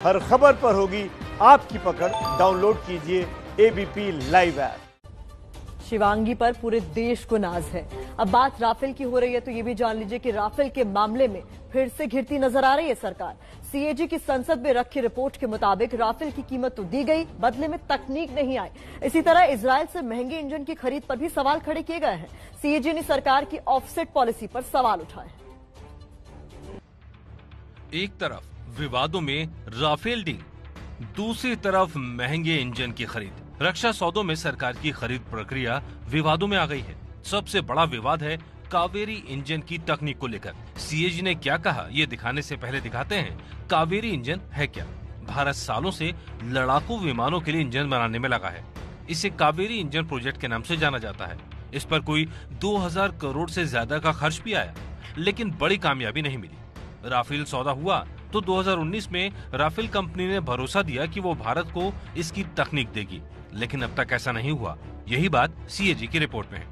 हर खबर पर होगी आपकी पकड़। डाउनलोड कीजिए एबीपी लाइव ऐप। शिवांगी पर पूरे देश को नाज है। अब बात राफेल की हो रही है तो ये भी जान लीजिए कि राफेल के मामले में फिर से घिरती नजर आ रही है सरकार। सीएजी की संसद में रखी रिपोर्ट के मुताबिक राफेल की कीमत तो दी गई, बदले में तकनीक नहीं आई। इसी तरह इजरायल से महंगे इंजन की खरीद पर भी सवाल खड़े किए गए हैं। सीएजी ने सरकार की ऑफसेट पॉलिसी पर सवाल उठाए। एक तरफ विवादों में राफेल डील, दूसरी तरफ महंगे इंजन की खरीद। रक्षा सौदों में सरकार की खरीद प्रक्रिया विवादों में आ गई है। सबसे बड़ा विवाद है कावेरी इंजन की तकनीक को लेकर। सीएजी ने क्या कहा, ये दिखाने से पहले दिखाते हैं कावेरी इंजन है क्या। भारत सालों से लड़ाकू विमानों के लिए इंजन बनाने में लगा है। इसे कावेरी इंजन प्रोजेक्ट के नाम से जाना जाता है। इस पर कोई 2000 करोड़ से ज्यादा का खर्च भी आया, लेकिन बड़ी कामयाबी नहीं मिली। राफेल सौदा हुआ तो 2019 में राफेल कंपनी ने भरोसा दिया कि वो भारत को इसकी तकनीक देगी, लेकिन अब तक ऐसा नहीं हुआ। यही बात सीएजी की रिपोर्ट में है।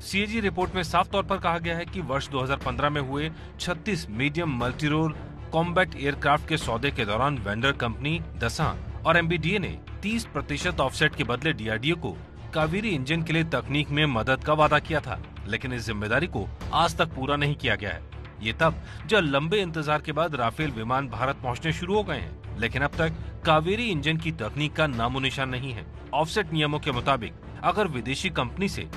सीएजी रिपोर्ट में साफ तौर पर कहा गया है कि वर्ष 2015 में हुए 36 मीडियम मल्टीरोल कॉम्बैट एयरक्राफ्ट के सौदे के दौरान वेंडर कंपनी दसां और एमबीडीए ने 30% ऑफसेट के बदले डीआरडीओ को कावेरी इंजन के लिए तकनीक में मदद का वादा किया था, लेकिन इस जिम्मेदारी को आज तक पूरा नहीं किया गया है। ये तब जब लंबे इंतजार के बाद राफेल विमान भारत पहुंचने शुरू हो गए हैं, लेकिन अब तक कावेरी इंजन की तकनीक का नामो निशान नहीं है। ऑफसेट नियमों के मुताबिक अगर विदेशी कंपनी से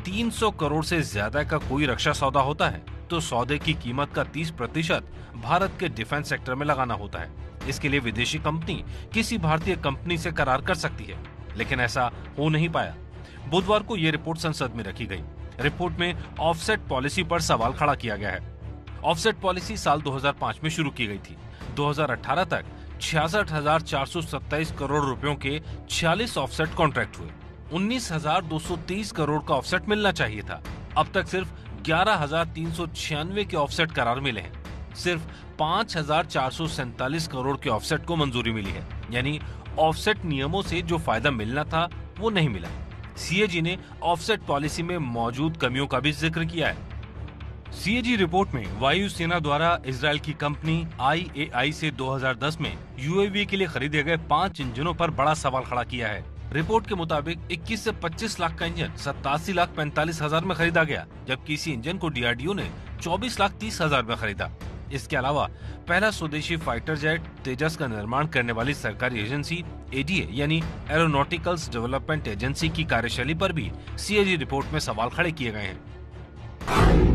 300 करोड़ से ज्यादा का कोई रक्षा सौदा होता है तो सौदे की कीमत का 30% भारत के डिफेंस सेक्टर में लगाना होता है। इसके लिए विदेशी कंपनी किसी भारतीय कंपनी से करार कर सकती है, लेकिन ऐसा हो नहीं पाया। बुधवार को ये रिपोर्ट संसद में रखी गई। रिपोर्ट में ऑफसेट पॉलिसी पर सवाल खड़ा किया गया है। ऑफसेट पॉलिसी साल 2005 में शुरू की गई थी। 2018 तक 66,427 करोड़ रुपयों के 46 ऑफसेट कॉन्ट्रैक्ट हुए। 19,230 करोड़ का ऑफसेट मिलना चाहिए था। अब तक सिर्फ 11,396 के ऑफसेट करार मिले हैं। सिर्फ 5,447 करोड़ के ऑफसेट को मंजूरी मिली है, यानी ऑफसेट नियमों से जो फायदा मिलना था वो नहीं मिला। सीएजी ने ऑफसेट पॉलिसी में मौजूद कमियों का भी जिक्र किया है। सीएजी रिपोर्ट में वायुसेना द्वारा इजरायल की कंपनी IAI से 2010 में यूएवी के लिए खरीदे गए 5 इंजनों पर बड़ा सवाल खड़ा किया है। रिपोर्ट के मुताबिक 21 से 25 लाख का इंजन 87,45,000 में खरीदा गया, जबकि इसी इंजन को डीआरडीओ ने 24,30,000 में खरीदा। इसके अलावा पहला स्वदेशी फाइटर जेट तेजस का निर्माण करने वाली सरकारी एजेंसी एडीए यानी एरोनॉटिकल्स डेवलपमेंट एजेंसी की कार्यशैली पर भी सीएजी रिपोर्ट में सवाल खड़े किए गए हैं।